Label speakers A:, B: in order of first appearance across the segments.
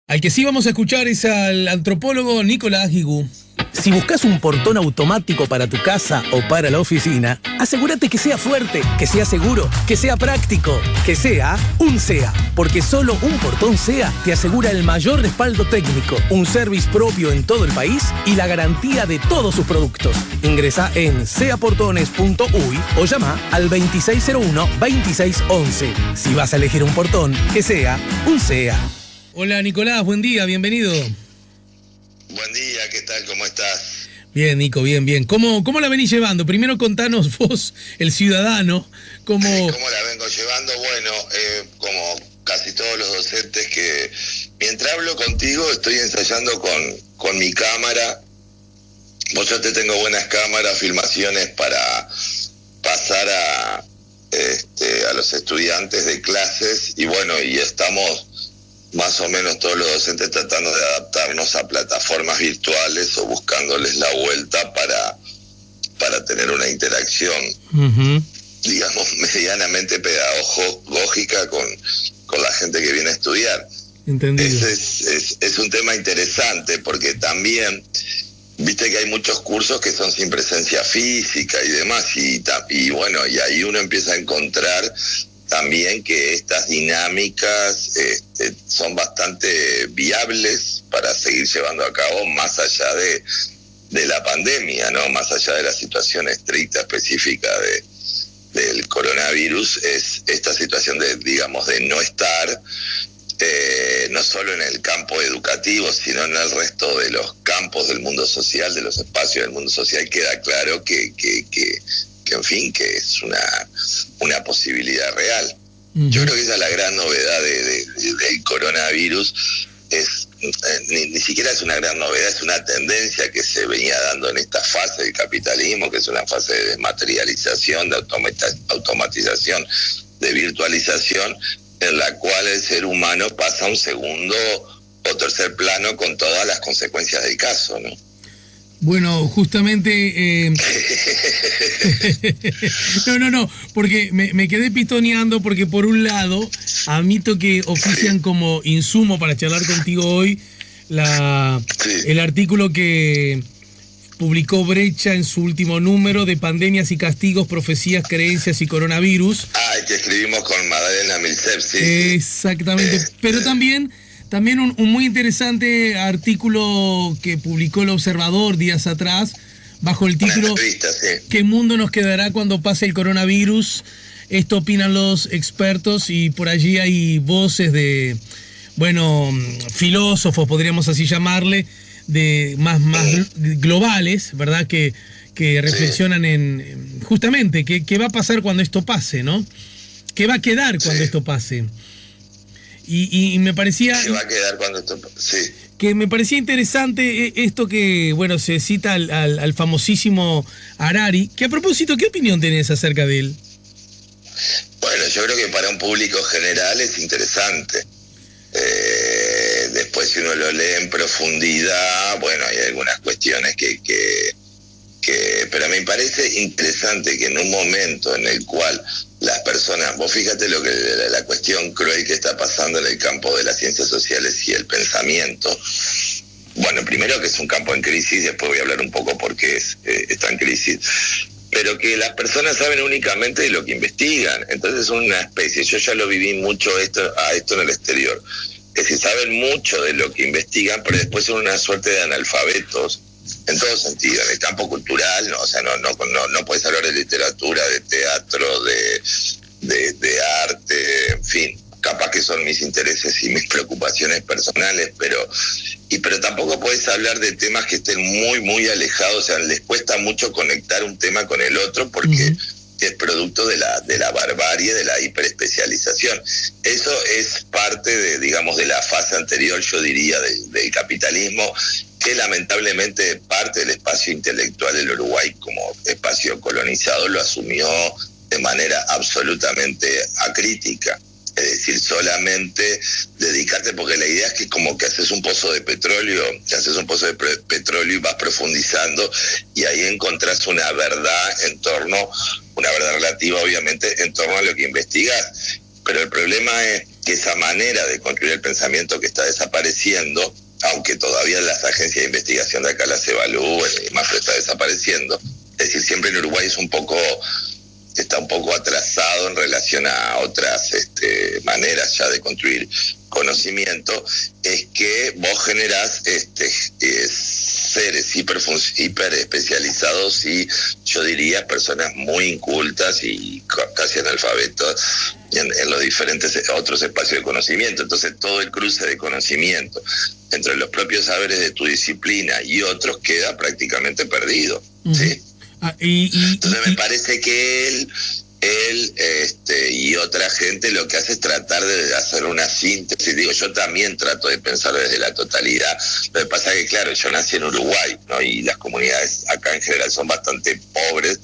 A: Al que sí vamos a escuchar es al antropólogo Nicolás Guigú.
B: Si buscas un portón automático para tu casa o para la oficina, asegúrate que sea fuerte, que sea seguro, que sea práctico, que sea un SEA. Porque solo un portón SEA te asegura el mayor respaldo técnico, un service propio en todo el país y la garantía de todos sus productos. Ingresa en seaportones.uy o llama al 2601-2611. Si vas a elegir un portón, que sea un SEA.
A: Hola Nicolás, buen día, bienvenido.
C: Buen día, ¿qué tal? ¿Cómo estás?
A: Bien, Nico, bien. ¿Cómo la venís llevando? Primero contanos vos, el ciudadano, ¿Cómo
C: la vengo llevando? Bueno, como casi todos los docentes que mientras hablo contigo estoy ensayando con mi cámara. Yo te tengo buenas cámaras, filmaciones para pasar a los estudiantes de clases y bueno, y estamos más o menos todos los docentes tratando de adaptarnos a plataformas virtuales o buscándoles la vuelta para tener una interacción, digamos, medianamente pedagógica con la gente que viene a estudiar.
A: Entendido.
C: Es un tema interesante porque también, viste que hay muchos cursos que son sin presencia física y demás, y bueno, y ahí uno empieza a encontrar también que estas dinámicas son bastante viables para seguir llevando a cabo más allá de la pandemia, ¿no? Más allá de la situación estricta, específica del coronavirus, es esta situación de no estar no solo en el campo educativo, sino en el resto de los campos del mundo social, de los espacios del mundo social. Queda claro que en fin, que es una posibilidad real. Yo creo que esa es la gran novedad del coronavirus. Ni siquiera es una gran novedad, es una tendencia que se venía dando en esta fase del capitalismo, que es una fase de desmaterialización, de automatización, de virtualización, en la cual el ser humano pasa a un segundo o tercer plano con todas las consecuencias del caso, ¿no?
A: Bueno, justamente... No, porque me quedé pistoneando porque por un lado, admito que ofician como insumo para charlar contigo hoy el artículo que publicó Brecha en su último número de Pandemias y Castigos, Profecías, Creencias y Coronavirus.
C: Que escribimos con Magdalena Milcep, sí.
A: Exactamente, pero también un muy interesante artículo que publicó El Observador días atrás, bajo el título ¿Qué mundo nos quedará cuando pase el coronavirus? Esto opinan los expertos, y por allí hay voces de, filósofos, podríamos así llamarle, de más globales, ¿verdad? Que reflexionan en justamente qué va a pasar cuando esto pase, ¿no? ¿Qué va a quedar cuando esto pase? Y me parecía...
C: ¿Qué va a quedar cuando esto pase? Sí.
A: Que me parecía interesante esto que, se cita al famosísimo Harari, que a propósito, ¿qué opinión tenés acerca de él?
C: Bueno, yo creo que para un público general es interesante. Después, si uno lo lee en profundidad, hay algunas cuestiones pero me parece interesante que en un momento en el cual las personas, vos fíjate la cuestión cruel que está pasando en el campo de las ciencias sociales y el pensamiento. Bueno, primero que es un campo en crisis, después voy a hablar un poco por qué está en crisis, pero que las personas saben únicamente de lo que investigan. Entonces es una especie, yo ya lo viví mucho esto en el exterior, que si saben mucho de lo que investigan, pero después son una suerte de analfabetos, en todo sentido, en el campo cultural, no puedes hablar de literatura, de teatro, de arte, en fin, capaz que son mis intereses y mis preocupaciones personales, pero tampoco puedes hablar de temas que estén muy, muy alejados, les cuesta mucho conectar un tema con el otro porque es producto de la barbarie, de la hiperespecialización. Eso es parte de la fase anterior, yo diría, del capitalismo, que lamentablemente parte del espacio intelectual del Uruguay como espacio colonizado lo asumió de manera absolutamente acrítica. Es decir, solamente dedicarte, porque la idea es que como que haces un pozo de petróleo, y vas profundizando y ahí encontrás una verdad relativa obviamente en torno a lo que investigas. Pero el problema que esa manera de construir el pensamiento que está desapareciendo, aunque todavía las agencias de investigación de acá las evalúen y más, pero está desapareciendo. Es decir, siempre en Uruguay está un poco atrasado en relación a otras maneras ya de construir conocimiento, es que vos generás seres hiper especializados y yo diría personas muy incultas y casi analfabetas en los diferentes otros espacios de conocimiento. Entonces todo el cruce de conocimiento entre los propios saberes de tu disciplina y otros queda prácticamente perdido, ¿sí? Entonces me parece que él y otra gente lo que hace es tratar de hacer una síntesis. Digo, yo también trato de pensar desde la totalidad. Lo que pasa es que, claro, yo nací en Uruguay, ¿no? Y las comunidades acá en general son bastante pobres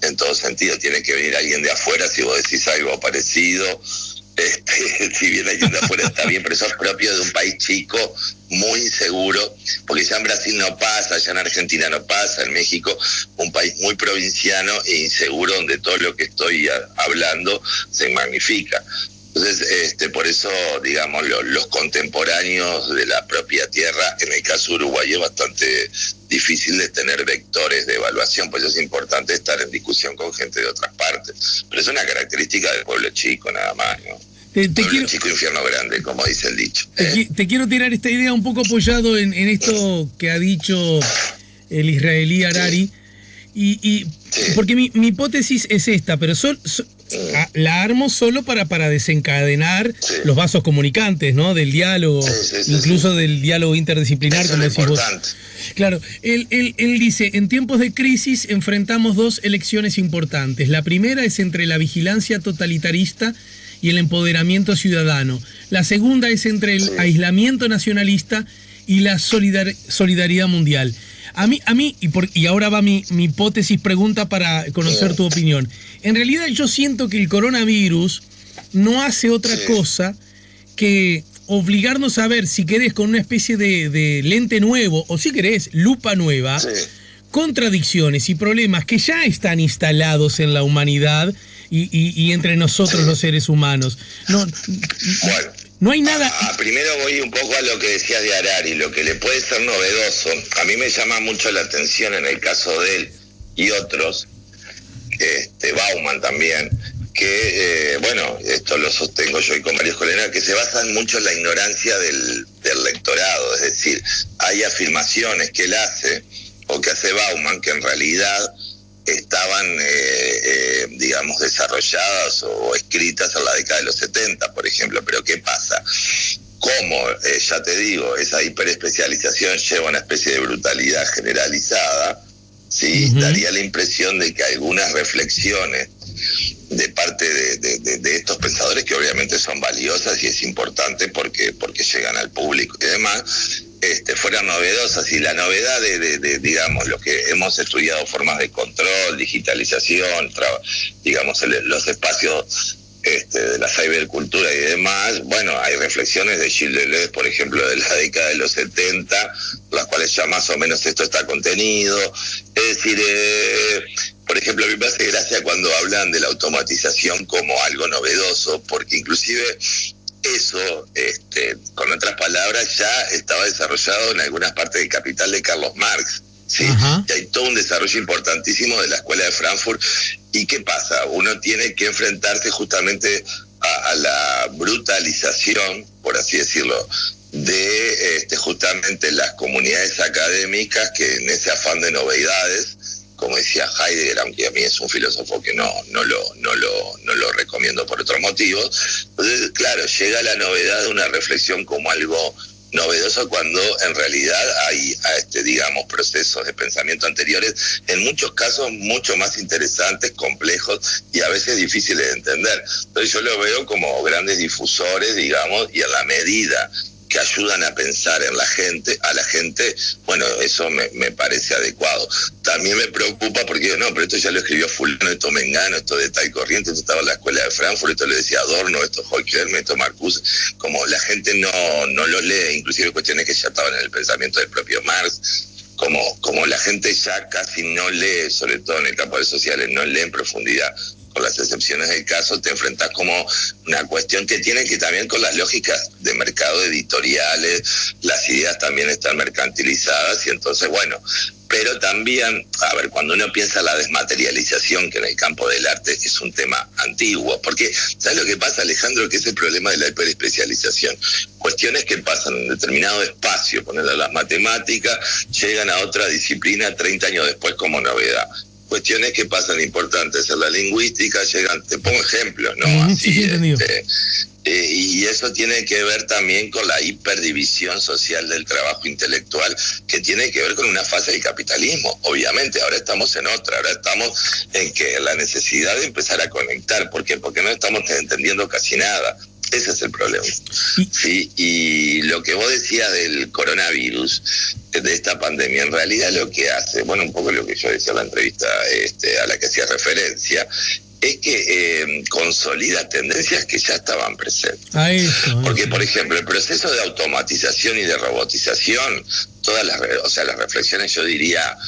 C: en todo sentido. Tiene que venir alguien de afuera si vos decís algo parecido. Si viene alguien de afuera está bien, pero eso es propio de un país chico, muy inseguro, porque ya en Brasil no pasa, ya en Argentina no pasa, en México un país muy provinciano e inseguro donde todo lo que estoy hablando se magnifica. Entonces, por eso, digamos, los contemporáneos de la propia tierra, en el caso uruguayo, es bastante difícil de tener vectores de evaluación, pues es importante estar en discusión con gente de otras partes. Pero es una característica del pueblo chico, nada más, ¿no? Pueblo chico, infierno grande, como dice el dicho.
A: Te quiero tirar esta idea un poco apoyado en esto que ha dicho el israelí Harari, y porque mi hipótesis es esta, pero la armo solo para desencadenar los vasos comunicantes, ¿no? Del diálogo, incluso del diálogo interdisciplinar, como decís vos. Claro, él dice, en tiempos de crisis enfrentamos dos elecciones importantes. La primera es entre la vigilancia totalitarista y el empoderamiento ciudadano. La segunda es entre el aislamiento nacionalista y la solidaridad mundial. A mí y ahora va mi hipótesis pregunta para conocer tu opinión. En realidad yo siento que el coronavirus no hace otra cosa que obligarnos a ver, si querés, con una especie de lente nuevo, o si querés, lupa nueva, contradicciones y problemas que ya están instalados en la humanidad y entre nosotros los seres humanos. No hay nada.
C: Primero voy un poco a lo que decías de Harari, lo que le puede ser novedoso. A mí me llama mucho la atención en el caso de él y otros, Bauman también, que, esto lo sostengo yo y con varios colegas, que se basan mucho en la ignorancia del lectorado. Es decir, hay afirmaciones que él hace o que hace Bauman que en realidad estaban, digamos, desarrolladas o escritas en la década de los 70, por ejemplo. Pero ¿qué pasa? Como, ya te digo, esa hiperespecialización lleva una especie de brutalidad generalizada, ¿sí? Daría la impresión de que algunas reflexiones de parte de estos pensadores, que obviamente son valiosas y es importante porque llegan al público y demás, fueran novedosas. Y la novedad de digamos, lo que hemos estudiado, formas de control, digitalización, digamos, los espacios de la cibercultura y demás. Bueno, hay reflexiones de Gilles Deleuze, por ejemplo, de la década de los 70, las cuales ya más o menos esto está contenido. Es decir, por ejemplo, a mí me hace gracia cuando hablan de la automatización como algo novedoso, porque inclusive eso, con otras palabras, ya estaba desarrollado en algunas partes del Capital de Carlos Marx, ¿sí? Y hay todo un desarrollo importantísimo de la Escuela de Frankfurt. ¿Y qué pasa? Uno tiene que enfrentarse justamente a la brutalización, por así decirlo, de justamente las comunidades académicas, que en ese afán de novedades, como decía Heidegger, aunque a mí es un filósofo que no lo recomiendo por otros motivos. Entonces, claro, llega la novedad de una reflexión como algo novedoso cuando en realidad hay, digamos, procesos de pensamiento anteriores, en muchos casos mucho más interesantes, complejos y a veces difíciles de entender. Entonces yo lo veo como grandes difusores, digamos, y a la medida que ayudan a pensar en a la gente, bueno, eso me parece adecuado. También me preocupa porque digo, no, pero esto ya lo escribió fulano, esto Mengano, esto de tal corriente, esto estaba en la Escuela de Frankfurt, esto lo decía Adorno, esto Horkheimer, esto Marcuse. Como la gente no lo lee, inclusive cuestiones que ya estaban en el pensamiento del propio Marx, como la gente ya casi no lee, sobre todo en el campo de sociales, no lee en profundidad con las excepciones del caso, te enfrentás como una cuestión que tiene que también con las lógicas de mercado editoriales, las ideas también están mercantilizadas y entonces, bueno, pero también, a ver, cuando uno piensa la desmaterialización, que en el campo del arte es un tema antiguo, porque ¿sabes lo que pasa, Alejandro? Que es el problema de la hiperespecialización. Cuestiones que pasan en determinado espacio, ponerle las matemáticas, llegan a otra disciplina 30 años después como novedad. Cuestiones que pasan importantes en la lingüística, llegan, te pongo ejemplos, ¿no? Así,
A: sí, entendido.
C: Y eso tiene que ver también con la hiperdivisión social del trabajo intelectual, que tiene que ver con una fase del capitalismo. Obviamente, ahora estamos en otra, ahora estamos en que la necesidad de empezar a conectar. ¿Por qué? Porque no estamos entendiendo casi nada. Ese es el problema. Sí, y lo que vos decías del coronavirus, de esta pandemia, en realidad lo que hace, bueno, un poco lo que yo decía en la entrevista a la que hacía referencia, es que consolida tendencias que ya estaban presentes. Porque, por ejemplo, el proceso de automatización y de robotización, todas las reflexiones, yo diría,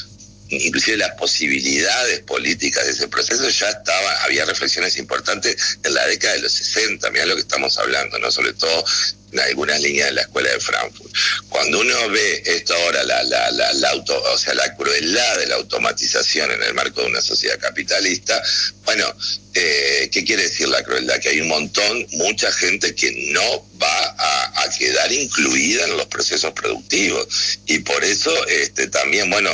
C: inclusive las posibilidades políticas de ese proceso ya estaban, había reflexiones importantes en la década de los 60, mirá lo que estamos hablando, ¿no? Sobre todo en algunas líneas de la escuela de Frankfurt. Cuando uno ve esto ahora, la crueldad de la automatización en el marco de una sociedad capitalista, bueno, ¿qué quiere decir la crueldad? Que hay mucha gente que no va a quedar incluida en los procesos productivos. Y por eso también, bueno,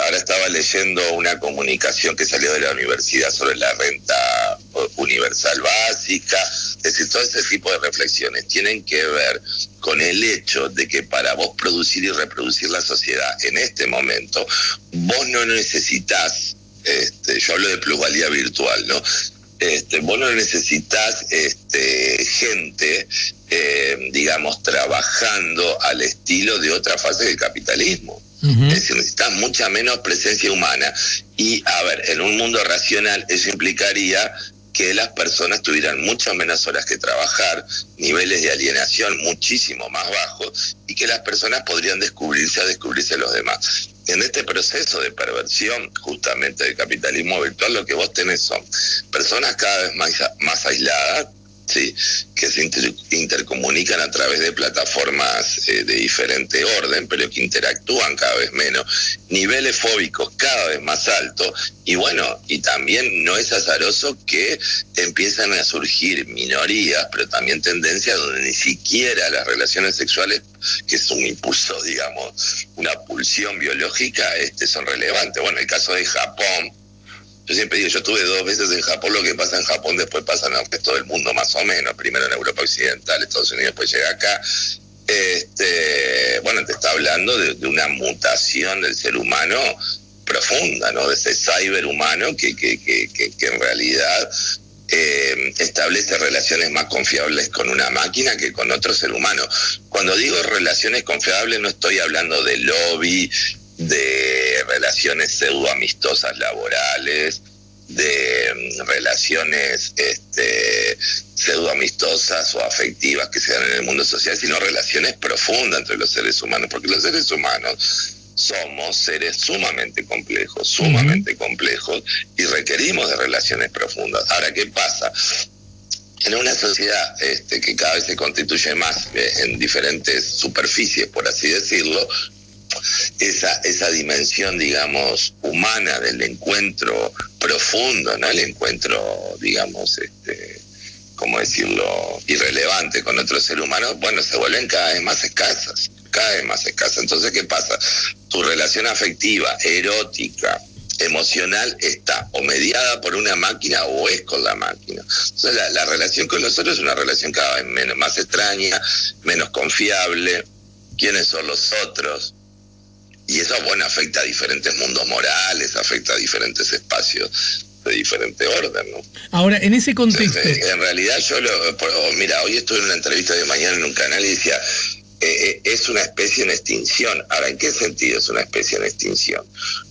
C: ahora estaba leyendo una comunicación que salió de la universidad sobre la renta universal básica. Es decir, todo ese tipo de reflexiones tienen que ver con el hecho de que para vos producir y reproducir la sociedad en este momento, vos no necesitas, yo hablo de plusvalía virtual, ¿no? Vos no necesitas gente, digamos, trabajando al estilo de otra fase del capitalismo. Uh-huh. Es decir, necesitas mucha menos presencia humana. Y, a ver, en un mundo racional eso implicaría que las personas tuvieran muchas menos horas que trabajar, niveles de alienación muchísimo más bajos, y que las personas podrían descubrirse a los demás. En este proceso de perversión justamente del capitalismo virtual, lo que vos tenés son personas cada vez más aisladas, ¿sí?, que se intercomunican a través de plataformas de diferente orden, pero que interactúan cada vez menos, niveles fóbicos cada vez más altos, y bueno, y también no es azaroso que empiezan a surgir minorías, pero también tendencias donde ni siquiera las relaciones sexuales, que es un impulso, digamos, una pulsión biológica, son relevantes. Bueno, el caso de Japón, yo siempre digo, yo estuve 2 veces en Japón, lo que pasa en Japón después pasa en el resto del mundo más o menos, primero en Europa Occidental, Estados Unidos, después llega acá. Bueno, te está hablando de una mutación del ser humano profunda, ¿no? De ese cyberhumano que en realidad establece relaciones más confiables con una máquina que con otro ser humano. Cuando digo relaciones confiables no estoy hablando de lobby, de relaciones pseudoamistosas laborales, de relaciones pseudoamistosas o afectivas que se dan en el mundo social, sino relaciones profundas entre los seres humanos, porque los seres humanos somos seres sumamente complejos y requerimos de relaciones profundas. Ahora, ¿qué pasa? En una sociedad que cada vez se constituye más en diferentes superficies, por así decirlo, esa dimensión, digamos, humana del encuentro profundo, ¿no? El encuentro, digamos, ¿cómo decirlo?, irrelevante con otro ser humano, bueno, se vuelven cada vez más escasas. Entonces, ¿qué pasa? Tu relación afectiva, erótica, emocional está o mediada por una máquina o es con la máquina. Entonces, la relación con los otros es una relación cada vez más extraña, menos confiable. ¿Quiénes son los otros? Y eso, bueno, afecta a diferentes mundos morales, afecta a diferentes espacios de diferente orden, ¿no?
A: Ahora, en ese contexto...
C: Entonces, en realidad mira, hoy estuve en una entrevista de mañana en un canal y decía, es una especie en extinción. Ahora, ¿en qué sentido es una especie en extinción?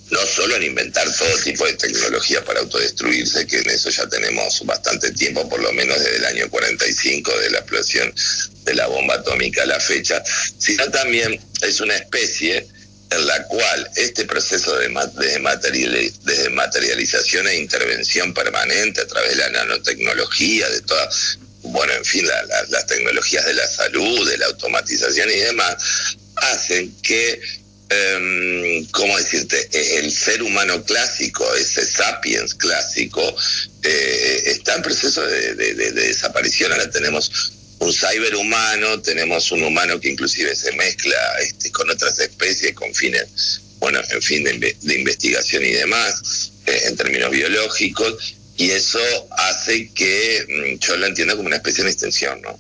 C: No solo en inventar todo tipo de tecnología para autodestruirse, que en eso ya tenemos bastante tiempo, por lo menos desde el año 45, de la explosión de la bomba atómica a la fecha, sino también es una especie en la cual este proceso de desmaterialización e intervención permanente a través de la nanotecnología, de todas, bueno, en fin, las tecnologías de la salud, de la automatización y demás, hacen que, ¿cómo decirte?, el ser humano clásico, ese sapiens clásico, está en proceso de desaparición. Ahora tenemos un cyberhumano, tenemos un humano que inclusive se mezcla con otras especies con fines, bueno, en fin, de investigación y demás, en términos biológicos, y eso hace que yo lo entiendo como una especie de extensión, ¿no?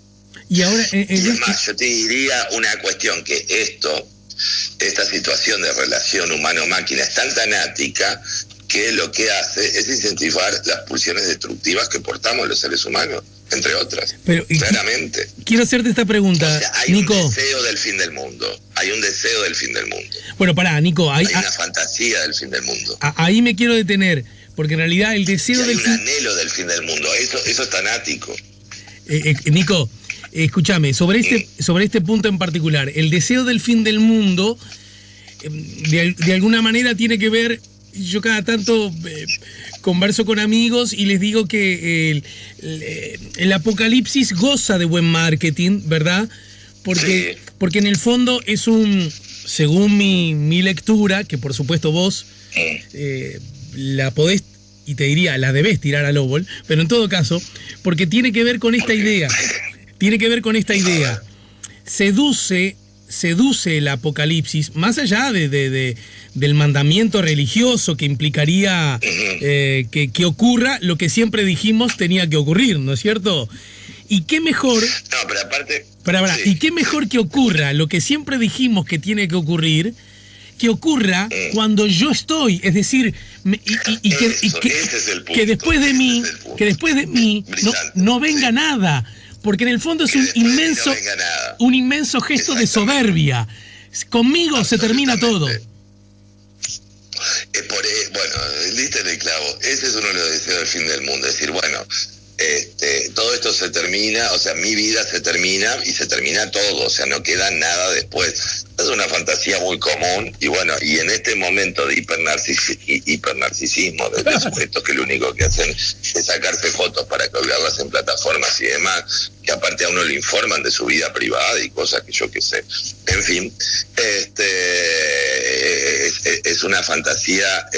A: Y ahora,
C: y además, yo te diría una cuestión, que esta situación de relación humano-máquina es tan tanática que lo que hace es incentivar las pulsiones destructivas que portamos los seres humanos, entre otras.
A: Pero,
C: claramente.
A: Quiero hacerte esta pregunta,
C: o sea, hay
A: Nico.
C: Un deseo del fin del mundo. Hay un deseo del fin del mundo.
A: Bueno, pará, Nico.
C: Hay una fantasía del fin del mundo.
A: Ahí me quiero detener, porque en realidad el deseo del fin...
C: Hay un anhelo del fin del mundo. Eso es tanático.
A: Nico, escúchame, sobre este punto en particular, el deseo del fin del mundo, de alguna manera tiene que ver... Yo cada tanto converso con amigos y les digo que el apocalipsis goza de buen marketing, ¿verdad? Porque en el fondo es según mi lectura, que por supuesto vos la podés, y te diría, la debés tirar al óvol, pero en todo caso, porque tiene que ver con esta idea. Seduce el apocalipsis, más allá del mandamiento religioso que implicaría que ocurra lo que siempre dijimos tenía que ocurrir, ¿no es cierto? Y qué mejor...
C: No, pero aparte...
A: Sí. Y qué mejor que ocurra lo que siempre dijimos que tiene que ocurrir, que ocurra cuando yo estoy, es decir, que después de mí no venga nada. Porque en el fondo es un inmenso gesto de soberbia. Conmigo se termina todo.
C: Bueno, diste en el clavo. Ese es uno de los deseos del fin del mundo. Es decir, bueno, todo esto se termina, o sea, mi vida se termina y se termina todo, o sea, no queda nada después. Es una fantasía muy común y bueno, y en este momento de hipernarcisismo de sujetos que lo único que hacen es sacarse fotos para colgarlas en plataformas y demás, que aparte a uno le informan de su vida privada y cosas que yo qué sé. En fin, es una fantasía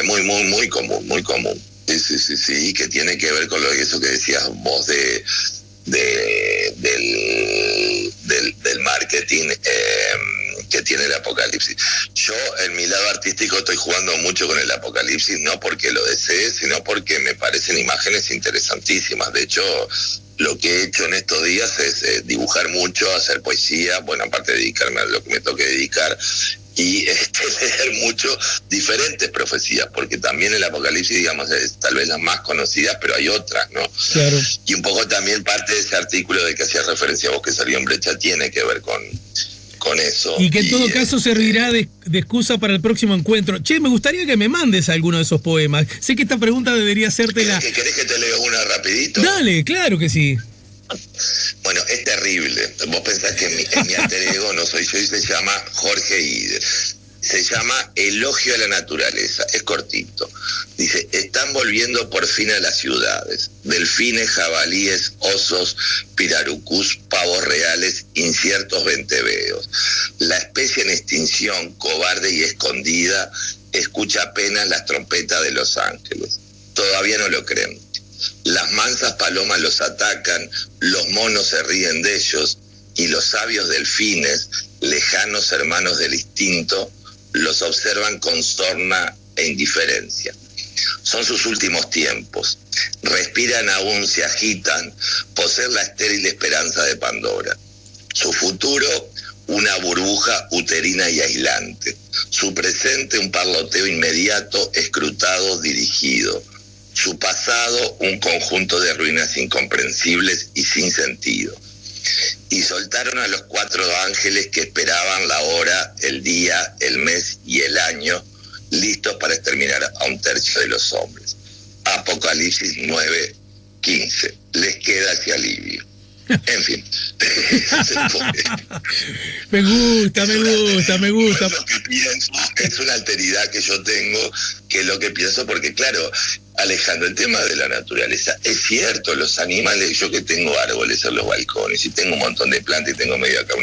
C: muy común, muy común. Sí, que tiene que ver con eso que decías vos del marketing que tiene el apocalipsis. Yo en mi lado artístico estoy jugando mucho con el apocalipsis, no porque lo desee, sino porque me parecen imágenes interesantísimas. De hecho, lo que he hecho en estos días es dibujar mucho, hacer poesía, bueno, aparte de dedicarme a lo que me toque dedicar, y leer mucho diferentes profecías, porque también el apocalipsis, digamos, es tal vez las más conocidas, pero hay otras, ¿no?
A: Claro.
C: Y un poco también parte de ese artículo de que hacías referencia a vos que salió en Brecha tiene que ver con eso.
A: Y que en todo caso servirá de excusa para el próximo encuentro. Che, me gustaría que me mandes alguno de esos poemas. Sé que esta pregunta debería hacértela.
C: ¿Querés que te lea una rapidito?
A: Dale, claro que sí.
C: Bueno, es terrible. Vos pensás que en mi alter ego no soy yo, y se llama Jorge Ide. Se llama Elogio a la Naturaleza. Es cortito. Dice: están volviendo por fin a las ciudades. Delfines, jabalíes, osos, pirarucús, pavos reales, inciertos venteveos. La especie en extinción, cobarde y escondida, escucha apenas las trompetas de los ángeles. Todavía no lo creen. Las mansas palomas los atacan, los monos se ríen de ellos, y los sabios delfines, lejanos hermanos del instinto, los observan con sorna e indiferencia. Son sus últimos tiempos. Respiran aún, se agitan, poseen la estéril esperanza de Pandora. Su futuro, una burbuja uterina y aislante. Su presente, un parloteo inmediato, escrutado, dirigido. Su pasado, un conjunto de ruinas incomprensibles y sin sentido. Y soltaron a los 4 ángeles que esperaban la hora, el día, el mes y el año, listos para exterminar a 1/3 de los hombres. Apocalipsis 9:15. Les queda ese alivio. En fin.
A: Me gusta.
C: Es lo que pienso, es una alteridad que yo tengo, que es lo que pienso, porque claro, Alejandro, el tema de la naturaleza, es cierto, los animales, yo que tengo árboles en los balcones y tengo un montón de plantas y tengo medio acá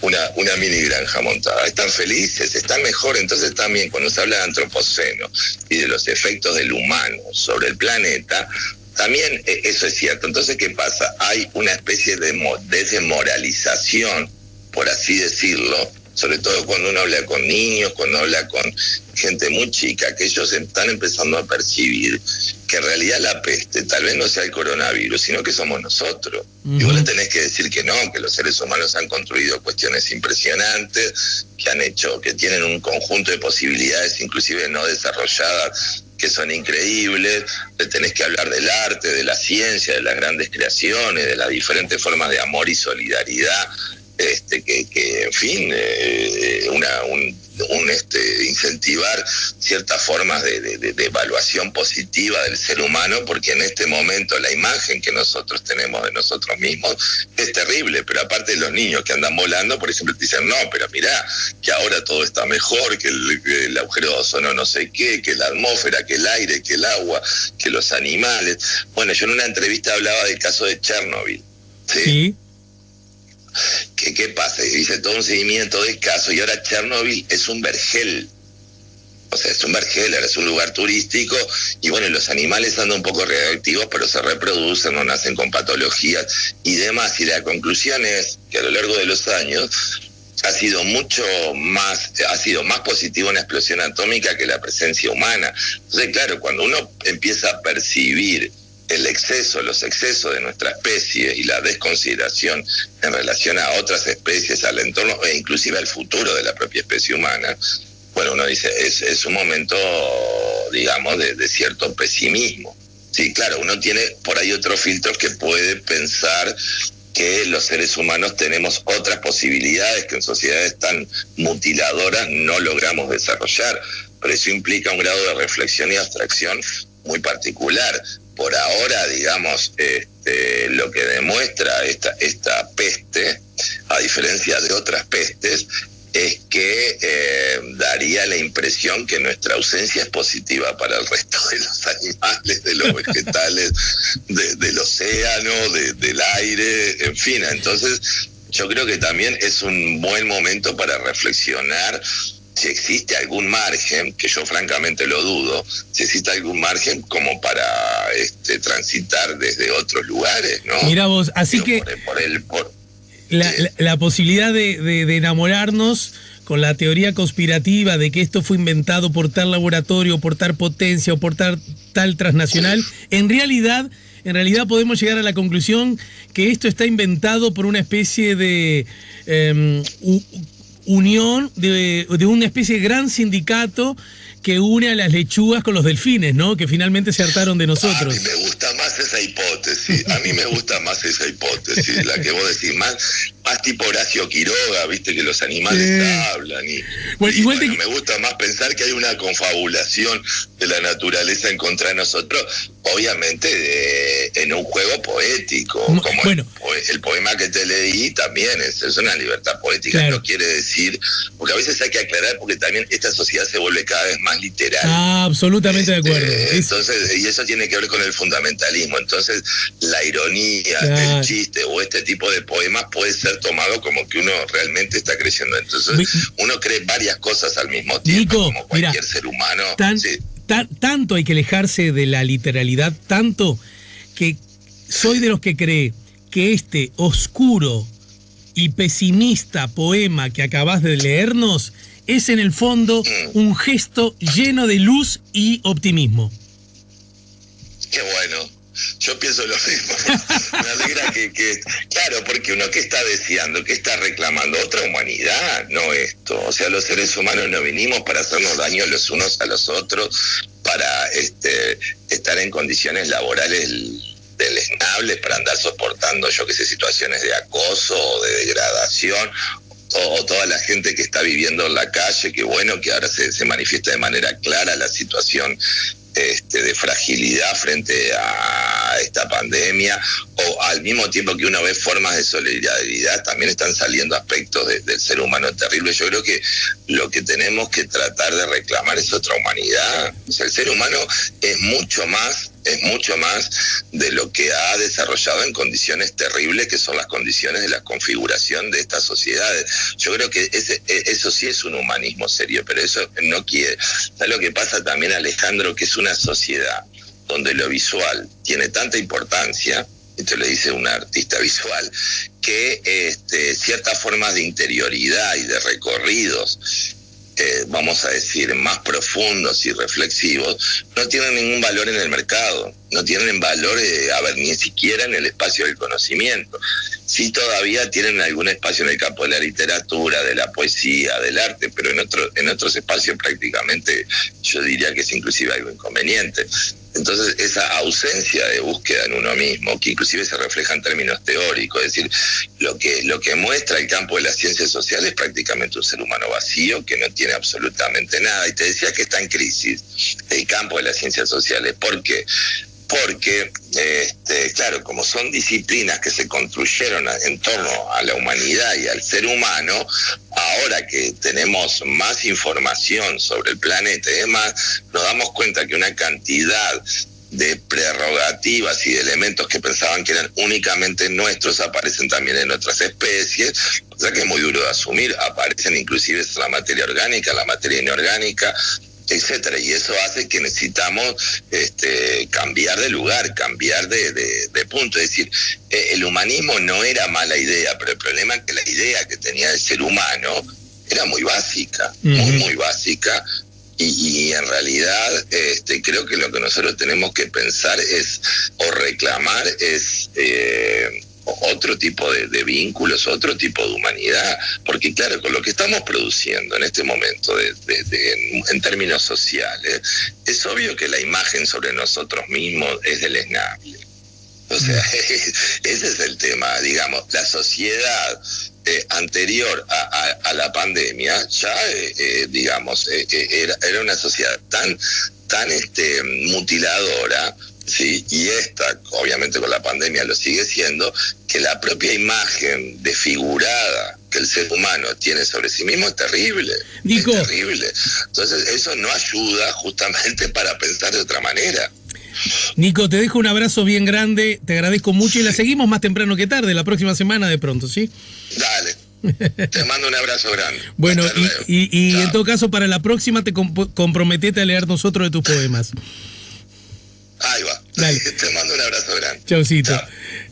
C: una mini granja montada, están felices, están mejor. Entonces también cuando se habla de antropoceno y de los efectos del humano sobre el planeta, también eso es cierto. Entonces, ¿qué pasa? Hay una especie de desmoralización, por así decirlo, sobre todo cuando uno habla con niños, cuando habla con gente muy chica, que ellos están empezando a percibir que en realidad la peste tal vez no sea el coronavirus, sino que somos nosotros. Y vos le tenés que decir que no, que los seres humanos han construido cuestiones impresionantes, que tienen un conjunto de posibilidades inclusive no desarrolladas, que son increíbles. Le tenés que hablar del arte, de la ciencia, de las grandes creaciones, de las diferentes formas de amor y solidaridad, que en fin, incentivar ciertas formas de evaluación positiva del ser humano, porque en este momento la imagen que nosotros tenemos de nosotros mismos es terrible. Pero aparte de los niños que andan volando, por ejemplo, te dicen, no, pero mirá, que ahora todo está mejor, que el agujero de ozono no sé qué, que la atmósfera, que el aire, que el agua, que los animales. Bueno, yo en una entrevista hablaba del caso de Chernobyl, ¿sí? ¿Qué pasa? Hice todo un seguimiento de casos y ahora Chernobyl es un vergel. O sea, es un vergel, ahora es un lugar turístico y bueno, los animales andan un poco radioactivos, pero se reproducen, no nacen con patologías y demás. Y la conclusión es que a lo largo de los años ha sido más positivo una explosión atómica que la presencia humana. Entonces, claro, cuando uno empieza a percibir los excesos de nuestra especie y la desconsideración en relación a otras especies, al entorno e inclusive al futuro de la propia especie humana, bueno, uno dice, es un momento, digamos, de cierto pesimismo. Sí, claro, uno tiene por ahí otros filtros que puede pensar que los seres humanos tenemos otras posibilidades que en sociedades tan mutiladoras no logramos desarrollar, pero eso implica un grado de reflexión y abstracción muy particular. Por ahora, digamos, lo que demuestra esta peste, a diferencia de otras pestes, es que daría la impresión que nuestra ausencia es positiva para el resto de los animales, de los vegetales, del océano, del aire, en fin. Entonces, yo creo que también es un buen momento para reflexionar si existe algún margen, que yo francamente lo dudo, si existe algún margen como para transitar desde otros lugares, ¿no?
A: Mira vos, así que la posibilidad de enamorarnos con la teoría conspirativa de que esto fue inventado por tal laboratorio, por tal potencia o por tal transnacional, en realidad podemos llegar a la conclusión que esto está inventado por una especie de unión de una especie de gran sindicato que une a las lechugas con los delfines, ¿no? Que finalmente se hartaron de nosotros.
C: A mí me gusta más esa hipótesis, la que vos decís, más tipo Horacio Quiroga, viste, que los animales hablan me gusta más pensar que hay una confabulación de la naturaleza en contra de nosotros, obviamente en un juego poético, como el poema que te leí también es una libertad poética, claro. No quiere decir, porque a veces hay que aclarar, porque también esta sociedad se vuelve cada vez más literal.
A: Absolutamente de acuerdo.
C: Entonces, y eso tiene que ver con el fundamentalismo. Entonces, la ironía, el chiste o este tipo de poemas puede ser tomado como que uno realmente está creyendo. Entonces, uno cree varias cosas al mismo tiempo, Nico, como cualquier ser humano.
A: Tanto hay que alejarse de la literalidad, tanto que soy de los que cree que este oscuro y pesimista poema que acabas de leernos es en el fondo un gesto lleno de luz y optimismo.
C: Qué bueno. Yo pienso lo mismo. Me alegra que claro, porque uno que está deseando, que está reclamando otra humanidad, no esto. O sea, los seres humanos no vinimos para hacernos daño los unos a los otros, para estar en condiciones laborales deleznables, para andar soportando, yo qué sé, situaciones de acoso o de degradación, o toda la gente que está viviendo en la calle, que bueno, que ahora se manifiesta de manera clara la situación de fragilidad frente a a esta pandemia, o al mismo tiempo que uno ve formas de solidaridad, también están saliendo aspectos del ser humano terribles. Yo creo que lo que tenemos que tratar de reclamar es otra humanidad. O sea, el ser humano es mucho más de lo que ha desarrollado en condiciones terribles, que son las condiciones de la configuración de estas sociedades. Yo creo que eso sí es un humanismo serio, pero eso no quiere. ¿Sabes lo que pasa también, Alejandro? Que es una sociedad donde lo visual tiene tanta importancia, esto le dice una artista visual, que ciertas formas de interioridad y de recorridos, vamos a decir, más profundos y reflexivos, no tienen ningún valor en el mercado, no tienen valor, ni siquiera en el espacio del conocimiento. Sí, todavía tienen algún espacio en el campo de la literatura, de la poesía, del arte, pero en otros espacios prácticamente yo diría que es inclusive algo inconveniente. Entonces, esa ausencia de búsqueda en uno mismo, que inclusive se refleja en términos teóricos, es decir, lo que muestra el campo de las ciencias sociales es prácticamente un ser humano vacío que no tiene absolutamente nada. Y te decía que está en crisis el campo de las ciencias sociales. ¿Por qué? Porque, claro, como son disciplinas que se construyeron en torno a la humanidad y al ser humano, ahora que tenemos más información sobre el planeta y demás, nos damos cuenta que una cantidad de prerrogativas y de elementos que pensaban que eran únicamente nuestros aparecen también en otras especies, o sea que es muy duro de asumir, aparecen inclusive en la materia orgánica, la materia inorgánica, etcétera, y eso hace que necesitamos cambiar de lugar, cambiar de punto. Es decir, el humanismo no era mala idea, pero el problema es que la idea que tenía el ser humano era muy básica, muy básica, y en realidad creo que lo que nosotros tenemos que pensar es, o reclamar, es otro tipo de vínculos, otro tipo de humanidad, porque claro, con lo que estamos produciendo en este momento en términos sociales, es obvio que la imagen sobre nosotros mismos es deleznable. O sea, ese es el tema, digamos, la sociedad anterior a la pandemia ya, digamos, era una sociedad tan mutiladora, sí, y esta, obviamente con la pandemia lo sigue siendo, que la propia imagen desfigurada que el ser humano tiene sobre sí mismo es terrible.
A: Nico.
C: Es terrible. Entonces eso no ayuda justamente para pensar de otra manera.
A: Nico, te dejo un abrazo bien grande, te agradezco mucho y la seguimos más temprano que tarde, la próxima semana de pronto, ¿sí?
C: Dale. Te mando un abrazo grande.
A: Bueno, y en todo caso, para la próxima te comprometete a leer nosotros de tus poemas.
C: Ahí va.
A: Dale.
C: Te mando un abrazo grande.
A: Chaucito.
C: Chao.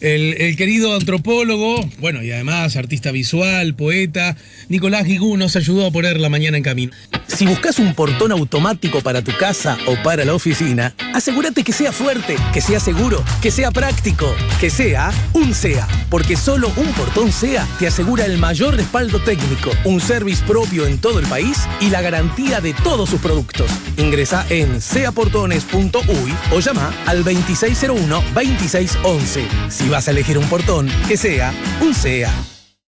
A: El querido antropólogo, bueno, y además artista visual, poeta, Nicolás Guigú nos ayudó a poner la mañana en camino.
B: Si buscas un portón automático para tu casa o para la oficina, asegúrate que sea fuerte, que sea seguro, que sea práctico, que sea un SEA. Porque solo un portón SEA te asegura el mayor respaldo técnico, un service propio en todo el país y la garantía de todos sus productos. Ingresa en seaportones.uy o llama al 2601-2611. Si vas a elegir un portón, que sea un SEA.